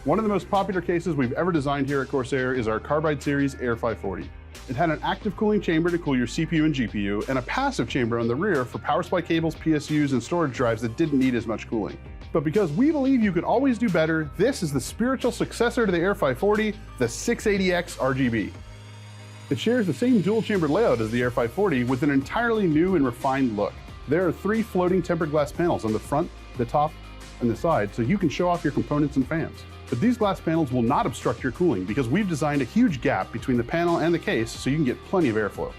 One of the most popular cases we've ever designed here at Corsair is our Carbide Series Air 540. It had an active cooling chamber to cool your CPU and GPU, and a passive chamber on the rear for power supply cables, PSUs, and storage drives that didn't need as much cooling. But because we believe you could always do better, this is the spiritual successor to the Air 540, the 680X RGB. It shares the same dual-chambered layout as the Air 540 with an entirely new and refined look. There are 3 floating tempered glass panels on the front, the top, and the side, so you can show off your components and fans. But these glass panels will not obstruct your cooling because we've designed a huge gap between the panel and the case so you can get plenty of airflow.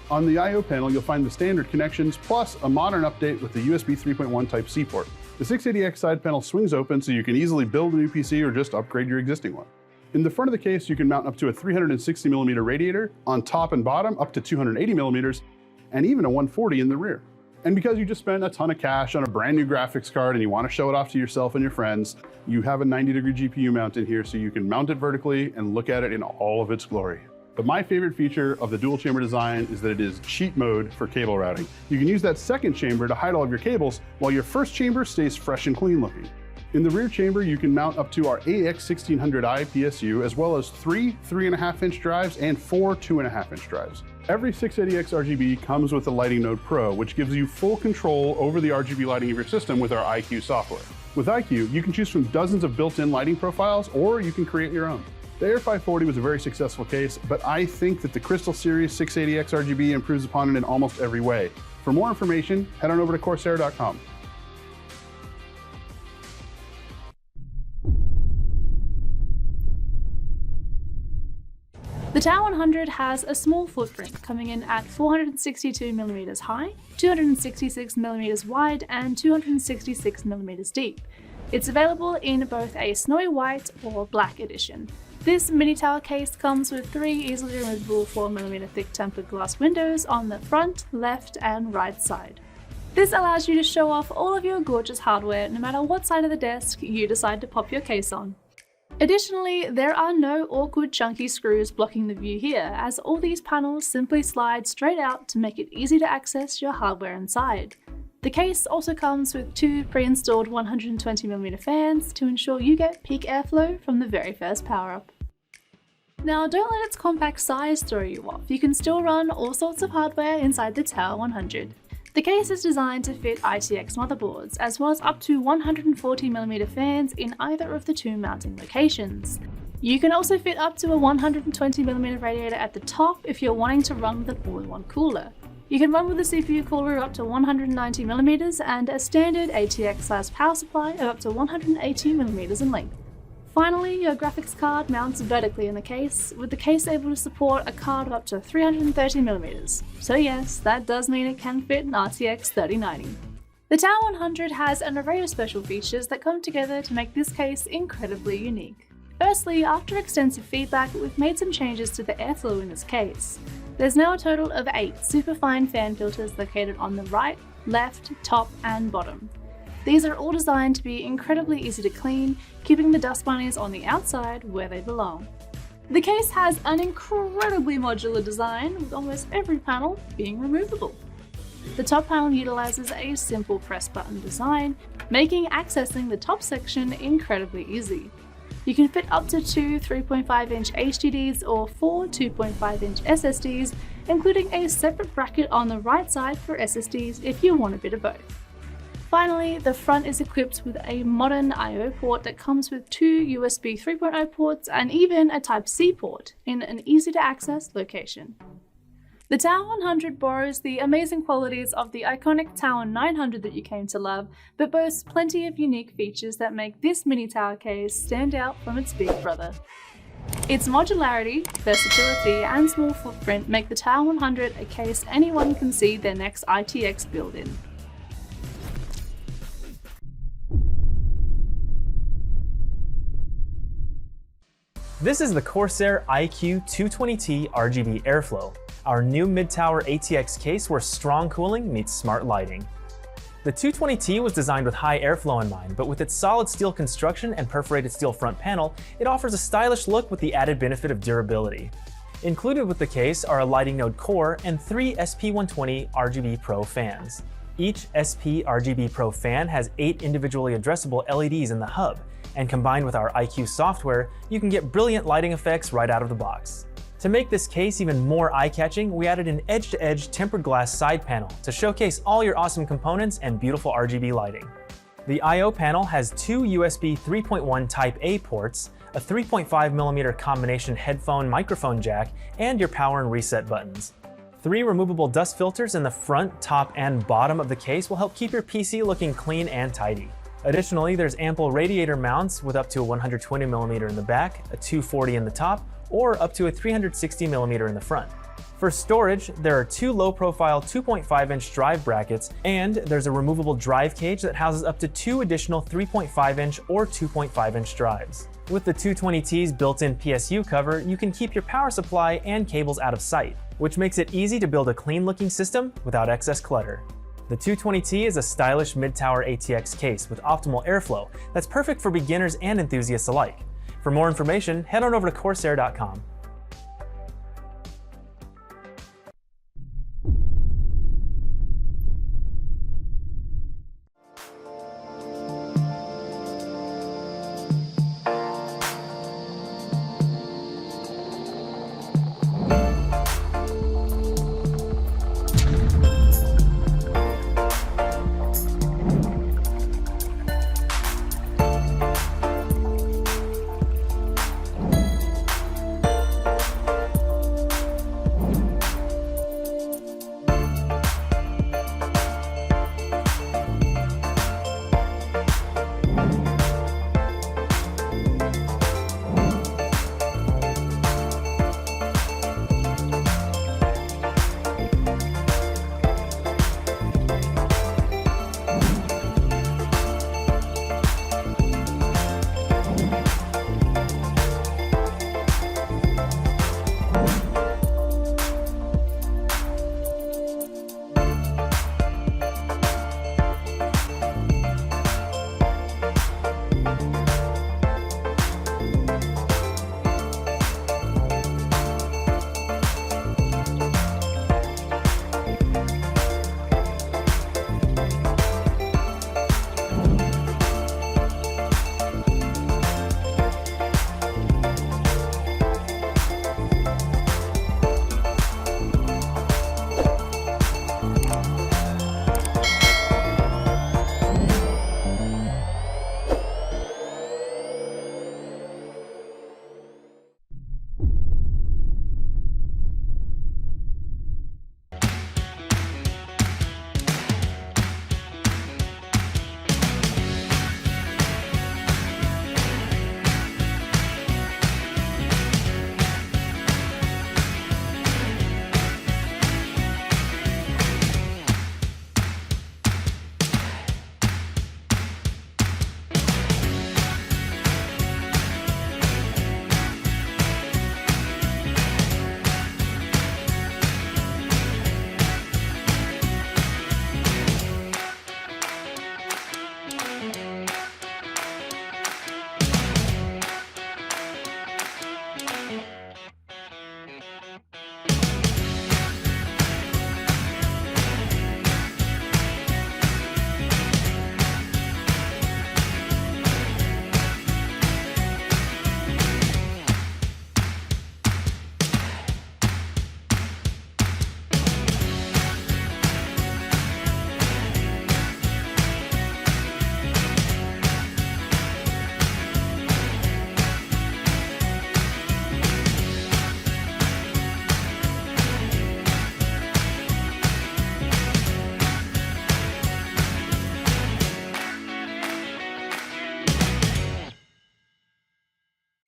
On the I/O panel, you'll find the standard connections plus a modern update with the USB 3.1 Type-C port. The 680X side panel swings open so you can easily build a new PC or just upgrade your existing one. In the front of the case, you can mount up to a 360mm radiator, on top and bottom up to 280mm, and even a 140 in the rear. And because you just spent a ton of cash on a brand new graphics card and you want to show it off to yourself and your friends, you have a 90-degree GPU mount in here so you can mount it vertically and look at it in all of its glory. But my favorite feature of the dual chamber design is that it is cheat mode for cable routing. You can use that second chamber to hide all of your cables while your first chamber stays fresh and clean looking. In the rear chamber, you can mount up to our AX1600i PSU, as well as 3 3.5-inch drives and 4 2.5-inch drives. Every 680X RGB comes with the Lighting Node Pro, which gives you full control over the RGB lighting of your system with our iCUE software. With iCUE, you can choose from dozens of built-in lighting profiles, or you can create your own. The Air 540 was a very successful case, but I think that the Crystal Series 680X RGB improves upon it in almost every way. For more information, head on over to Corsair.com. The Tower 100 has a small footprint, coming in at 462mm high, 266mm wide, and 266mm deep. It's available in both a snowy white or black edition. This mini tower case comes with 3 easily removable 4mm thick tempered glass windows on the front, left, and right side. This allows you to show off all of your gorgeous hardware no matter what side of the desk you decide to pop your case on. Additionally, there are no awkward chunky screws blocking the view here, as all these panels simply slide straight out to make it easy to access your hardware inside. The case also comes with 2 pre-installed 120mm fans to ensure you get peak airflow from the very first power-up. Now, don't let its compact size throw you off. You can still run all sorts of hardware inside the Tower 100. The case is designed to fit ITX motherboards, as well as up to 140mm fans in either of the 2 mounting locations. You can also fit up to a 120mm radiator at the top if you're wanting to run with an all-in-one cooler. You can run with a CPU cooler up to 190mm and a standard ATX-sized power supply of up to 180mm in length. Finally, your graphics card mounts vertically in the case, with the case able to support a card of up to 330mm. So yes, that does mean it can fit an RTX 3090. The Tower 100 has an array of special features that come together to make this case incredibly unique. Firstly, after extensive feedback, we've made some changes to the airflow in this case. There's now a total of 8 superfine fan filters located on the right, left, top, and bottom. These are all designed to be incredibly easy to clean, keeping the dust bunnies on the outside where they belong. The case has an incredibly modular design, with almost every panel being removable. The top panel utilizes a simple press button design, making accessing the top section incredibly easy. You can fit up to 2 3.5-inch HDDs or 4 2.5-inch SSDs, including a separate bracket on the right side for SSDs if you want a bit of both. Finally, the front is equipped with a modern I/O port that comes with 2 USB 3.0 ports and even a Type-C port in an easy-to-access location. The Tower 100 borrows the amazing qualities of the iconic Tower 900 that you came to love, but boasts plenty of unique features that make this mini tower case stand out from its big brother. Its modularity, versatility, and small footprint make the Tower 100 a case anyone can see their next ITX build in. This is the Corsair iCUE 220T RGB Airflow, our new mid-tower ATX case where strong cooling meets smart lighting. The 220T was designed with high airflow in mind, but with its solid steel construction and perforated steel front panel, it offers a stylish look with the added benefit of durability. Included with the case are a Lighting Node core and 3 SP120 RGB Pro fans. Each SP RGB Pro fan has 8 individually addressable LEDs in the hub, and combined with our iCUE software, you can get brilliant lighting effects right out of the box. To make this case even more eye-catching, we added an edge-to-edge tempered glass side panel to showcase all your awesome components and beautiful RGB lighting. The I/O panel has two USB 3.1 Type A ports, a 3.5mm combination headphone microphone jack, and your power and reset buttons. 3 removable dust filters in the front, top, and bottom of the case will help keep your PC looking clean and tidy. Additionally, there's ample radiator mounts with up to a 120mm in the back, a 240 in the top, or up to a 360mm in the front. For storage, there are 2 low-profile 2.5-inch drive brackets, and there's a removable drive cage that houses up to 2 additional 3.5-inch or 2.5-inch drives. With the 220T's built-in PSU cover, you can keep your power supply and cables out of sight, which makes it easy to build a clean-looking system without excess clutter. The 220T is a stylish mid-tower ATX case with optimal airflow that's perfect for beginners and enthusiasts alike. For more information, head on over to Corsair.com.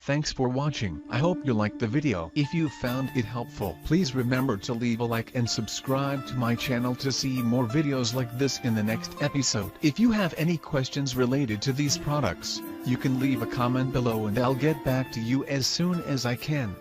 Thanks for watching. I hope you liked the video. If you found it helpful, please remember to leave a like and subscribe to my channel to see more videos like this in the next episode. If you have any questions related to these products, you can leave a comment below and I'll get back to you as soon as I can.